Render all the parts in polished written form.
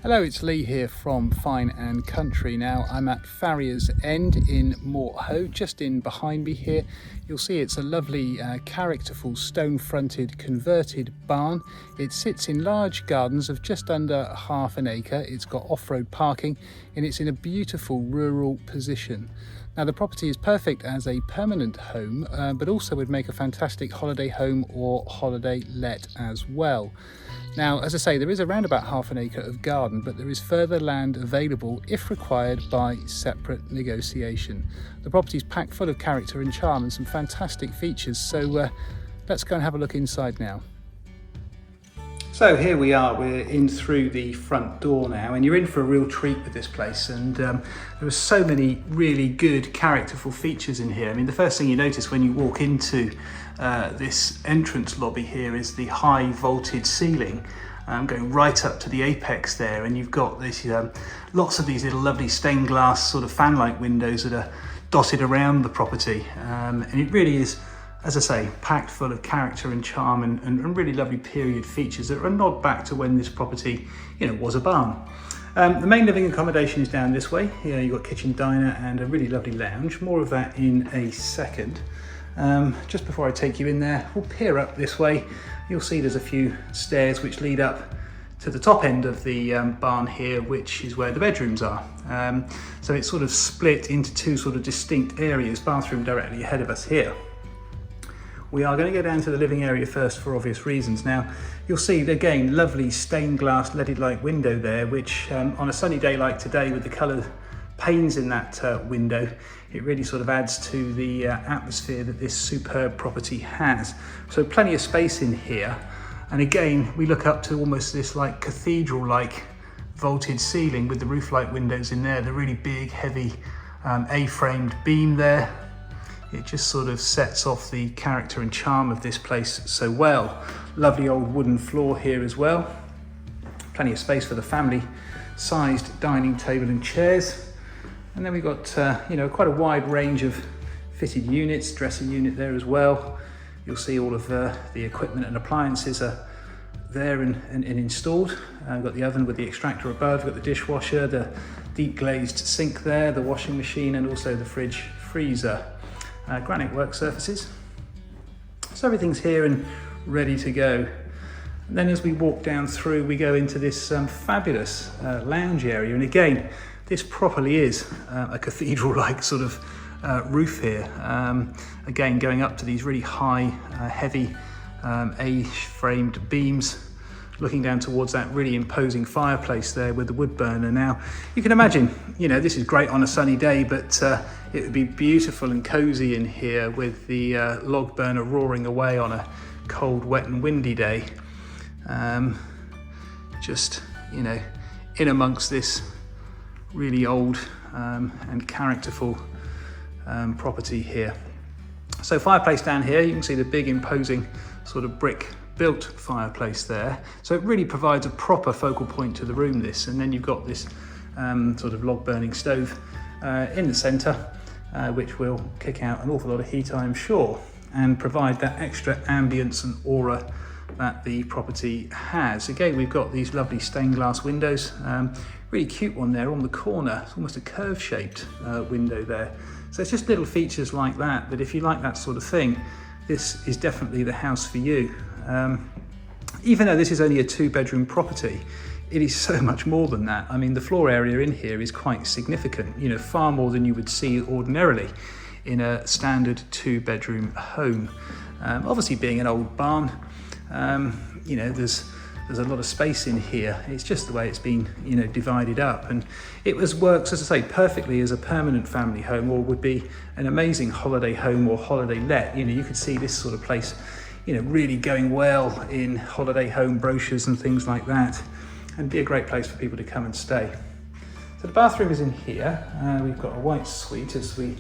Hello, it's Lee here from Fine and Country. Now I'm at Farrier's End in Mortehoe, just in behind me here. You'll see it's a lovely characterful stone-fronted converted barn. It sits in large gardens of just under half an acre. It's got off-road parking and it's in a beautiful rural position. Now the property is perfect as a permanent home, but also would make a fantastic holiday home or holiday let as well. Now, as I say, there is around about half an acre of garden, but there is further land available if required by separate negotiation. The property is packed full of character and charm and some fantastic features, so let's go and have a look inside now. So here we are, we're in through the front door now, and you're in for a real treat with this place. And there are so many really good characterful features in here. I mean, the first thing you notice when you walk into this entrance lobby here is the high vaulted ceiling going right up to the apex there, and you've got this lots of these little lovely stained glass sort of fan-like windows that are dotted around the property, and it really is, as I say, packed full of character and charm and really lovely period features that are a nod back to when this property, was a barn. The main living accommodation is down this way. Here you've got kitchen, diner and a really lovely lounge. More of that in a second. Just before I take you in there, we'll peer up this way. You'll see there's a few stairs which lead up to the top end of the barn here, which is where the bedrooms are. So it's sort of split into two sort of distinct areas, bathroom directly ahead of us here. We are going to go down to the living area first for obvious reasons. Now, you'll see, again, lovely stained glass leaded-like window there, which on a sunny day like today with the coloured panes in that window, it really sort of adds to the atmosphere that this superb property has. So plenty of space in here. And again, we look up to almost this like cathedral-like vaulted ceiling with the roof-like windows in there, the really big, heavy A-framed beam there. It just sort of sets off the character and charm of this place so well. Lovely old wooden floor here as well. Plenty of space for the family-sized dining table and chairs. And then we've got, quite a wide range of fitted units, dressing unit there as well. You'll see all of the equipment and appliances are there and installed. We've got the oven with the extractor above, we've got the dishwasher, the deep glazed sink there, the washing machine, and also the fridge freezer. Granite work surfaces. So everything's here and ready to go. And then as we walk down through, we go into this fabulous lounge area. And again, this properly is a cathedral-like sort of roof here. Again, going up to these really high, heavy A-framed beams, looking down towards that really imposing fireplace there with the wood burner. Now, you can imagine, this is great on a sunny day, but it would be beautiful and cozy in here with the log burner roaring away on a cold, wet and windy day. Just, in amongst this really old and characterful property here. So fireplace down here, you can see the big imposing sort of brick built fireplace there. So it really provides a proper focal point to the room, this. And then you've got this sort of log burning stove in the centre, which will kick out an awful lot of heat, I'm sure, and provide that extra ambience and aura that the property has. Again, we've got these lovely stained glass windows, really cute one there on the corner. It's almost a curve shaped window there. So it's just little features like that, that if you like that sort of thing, this is definitely the house for you. Even though this is only a 2-bedroom property, it is so much more than that. I mean, the floor area in here is quite significant, far more than you would see ordinarily in a standard 2-bedroom home. Obviously, being an old barn, there's a lot of space in here. It's just the way it's been, divided up, and it works, as I say, perfectly as a permanent family home, or would be an amazing holiday home or holiday let. You could see this sort of place, really going well in holiday home brochures and things like that, and be a great place for people to come and stay. So the bathroom is in here. We've got a white suite. As we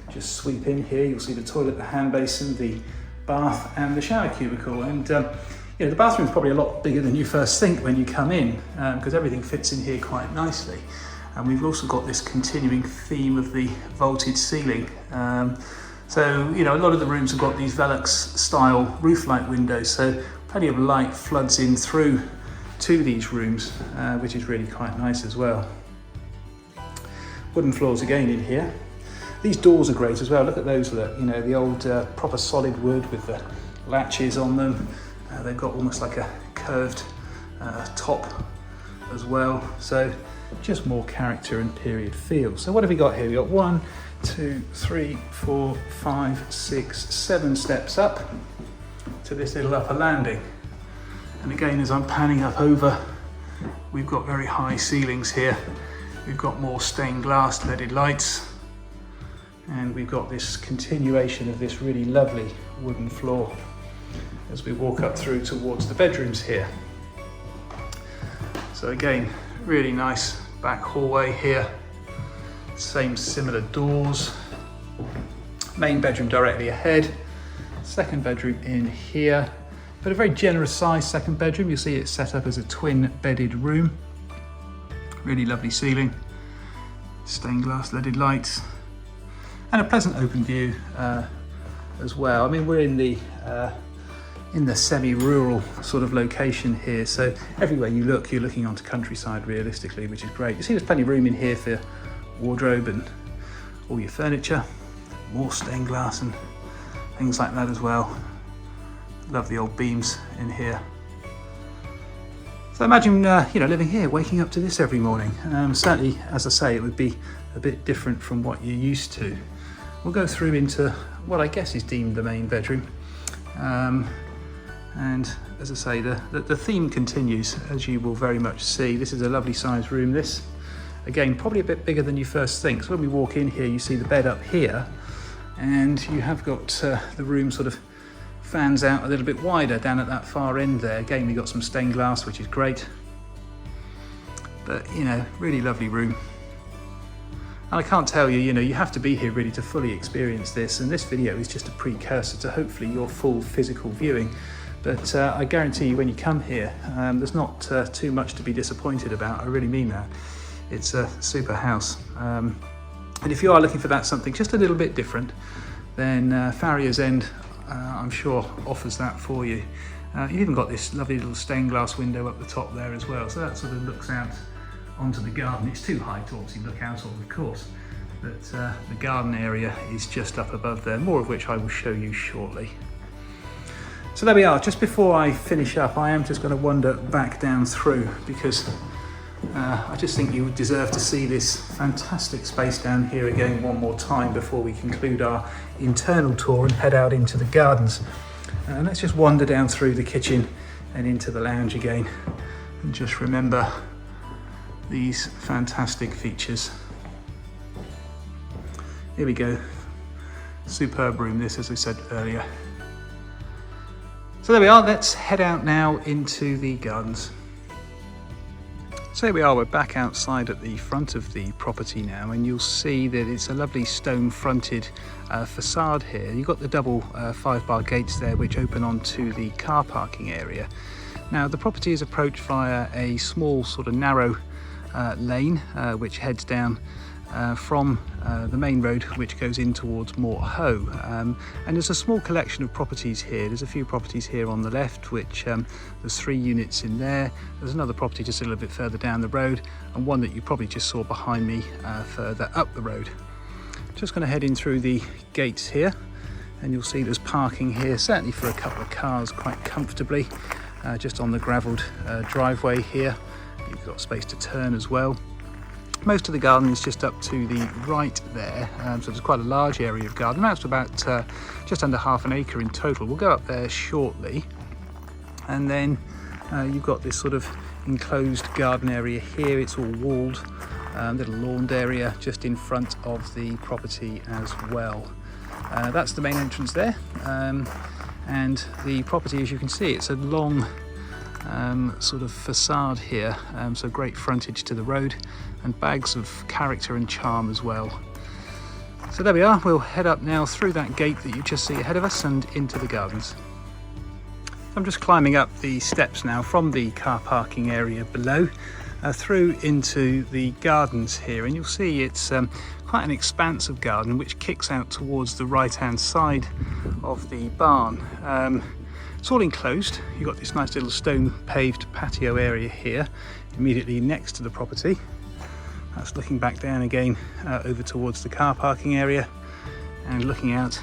just sweep in here, you'll see the toilet, the hand basin, the bath and the shower cubicle. And the bathroom's probably a lot bigger than you first think when you come in, because everything fits in here quite nicely. And we've also got this continuing theme of the vaulted ceiling. So, a lot of the rooms have got these Velux style roof-like windows, so plenty of light floods in through to these rooms, which is really quite nice as well. Wooden floors again in here. These doors are great as well. Look at those, you know, the old proper solid wood with the latches on them. They've got almost like a curved top as well. So just more character and period feel. So what have we got here? We've got 1, 2, 3, 4, 5, 6, 7 steps up to this little upper landing. And again, as I'm panning up over, we've got very high ceilings here. We've got more stained glass leaded lights. And we've got this continuation of this really lovely wooden floor as we walk up through towards the bedrooms here. So again, really nice back hallway here. Same similar doors. Main bedroom directly ahead. Second bedroom in here. But a very generous size second bedroom. You'll see it's set up as a twin bedded room. Really lovely ceiling. Stained glass leaded lights. And a pleasant open view as well. I mean, we're in the semi-rural sort of location here, so everywhere you look, you're looking onto countryside realistically, which is great. You see there's plenty of room in here for wardrobe and all your furniture, more stained glass and things like that as well. Love the old beams in here. So imagine, you know, living here, waking up to this every morning. Certainly, as I say, it would be a bit different from what you're used to. We'll go through into what I guess is deemed the main bedroom. And as I say, the theme continues, as you will very much see. This is a lovely sized room, this. Again, probably a bit bigger than you first think. So when we walk in here, you see the bed up here, and you have got the room sort of fans out a little bit wider down at that far end there. Again, we've got some stained glass, which is great. But, you know, really lovely room. And I can't tell you, you know, you have to be here really to fully experience this. And this video is just a precursor to hopefully your full physical viewing. But I guarantee you when you come here, there's not too much to be disappointed about. I really mean that. It's a super house. And if you are looking for that something just a little bit different, then Farrier's End, I'm sure, offers that for you. You've even got this lovely little stained glass window up the top there as well. So that sort of looks out onto the garden. It's too high to obviously look out of course. But the garden area is just up above there, more of which I will show you shortly. So there we are. Just before I finish up, I am just going to wander back down through because I just think you would deserve to see this fantastic space down here again one more time before we conclude our internal tour and head out into the gardens. Let's just wander down through the kitchen and into the lounge again and just remember these fantastic features. Here we go. Superb room this, as I said earlier. So there we are, let's head out now into the gardens. So here we are, we're back outside at the front of the property now, and you'll see that it's a lovely stone fronted facade here. You've got the double 5-bar gates there which open onto the car parking area. Now the property is approached via a small sort of narrow lane which heads down from the main road which goes in towards Mortehoe, and there's a small collection of properties here. There's a few properties here on the left which there's 3 units in there. There's another property just a little bit further down the road, and one that you probably just saw behind me further up the road. Just going to head in through the gates here, and you'll see there's parking here, certainly for a couple of cars quite comfortably, just on the gravelled driveway here. You've got space to turn as well. Most of the garden is just up to the right there, so there's quite a large area of garden. Amounts to about just under half an acre in total. We'll go up there shortly. And then you've got this sort of enclosed garden area here. It's all walled, little lawned area just in front of the property as well. That's the main entrance there. And the property, as you can see, it's a long sort of facade here, so great frontage to the road and bags of character and charm as well. So there we are, we'll head up now through that gate that you just see ahead of us and into the gardens. I'm just climbing up the steps now from the car parking area below through into the gardens here, and you'll see it's quite an expansive garden which kicks out towards the right hand side of the barn. It's all enclosed. You've got this nice little stone paved patio area here immediately next to the property. That's looking back down again over towards the car parking area, and looking out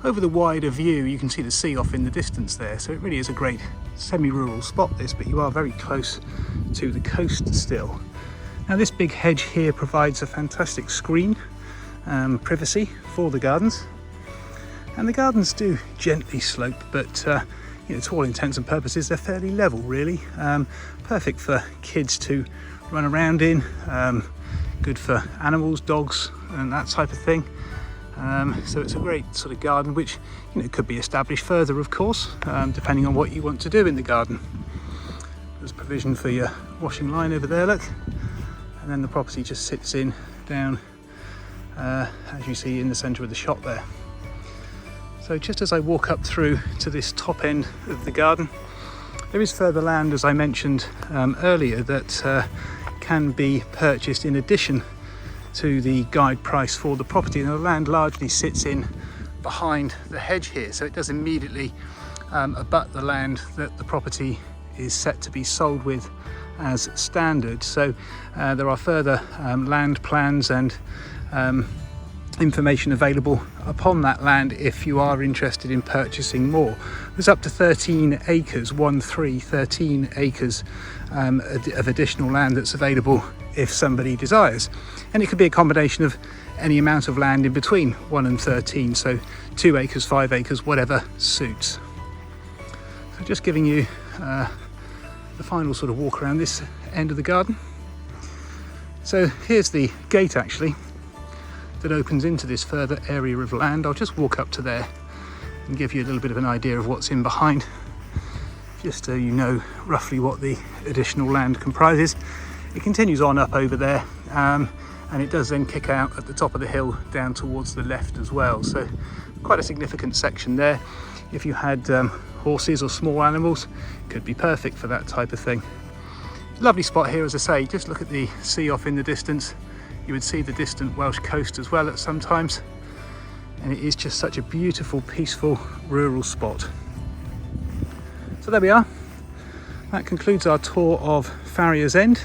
over the wider view. You can see the sea off in the distance there, so it really is a great semi-rural spot this, but you are very close to the coast still. Now this big hedge here provides a fantastic screen, privacy for the gardens, and the gardens do gently slope, but to all intents and purposes they're fairly level really. Perfect for kids to run around in, good for animals, dogs and that type of thing. So it's a great sort of garden, which could be established further, of course, depending on what you want to do in the garden. There's provision for your washing line over there, look, and then the property just sits in down as you see in the centre of the shot there. So just as I walk up through to this top end of the garden, there is further land, as I mentioned earlier, that can be purchased in addition to the guide price for the property, and the land largely sits in behind the hedge here, so it does immediately abut the land that the property is set to be sold with as standard. So there are further land plans and information available upon that land if you are interested in purchasing more. There's up to 13 acres, 13 acres of additional land that's available if somebody desires, and it could be a combination of any amount of land in between 1 and 13, so 2 acres, 5 acres, whatever suits. So just giving you the final sort of walk around this end of the garden. So here's the gate actually that opens into this further area of land. I'll just walk up to there and give you a little bit of an idea of what's in behind, just so you know roughly what the additional land comprises. It continues on up over there, and it does then kick out at the top of the hill down towards the left as well, so quite a significant section there. If you had horses or small animals, it could be perfect for that type of thing. Lovely spot here, as I say. Just look at the sea off in the distance. You would see the distant Welsh coast as well at some times, and it is just such a beautiful, peaceful rural spot. So there we are. That concludes our tour of Farrier's End.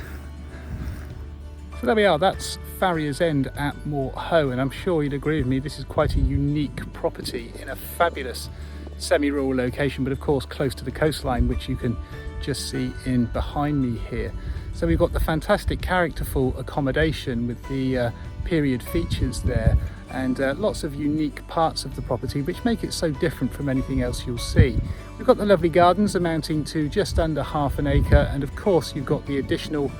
So there we are, that's Farrier's End at Mortehoe, and I'm sure you'd agree with me, this is quite a unique property in a fabulous semi-rural location, but of course close to the coastline, which you can just see in behind me here. So we've got the fantastic characterful accommodation with the period features there, and lots of unique parts of the property which make it so different from anything else you'll see. We've got the lovely gardens amounting to just under ½ an acre, and of course you've got the additional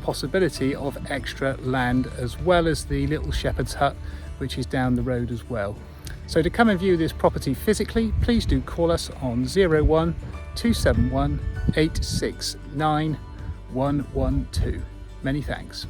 possibility of extra land, as well as the little shepherd's hut which is down the road as well. So to come and view this property physically, please do call us on 01 271 869 112. Many thanks.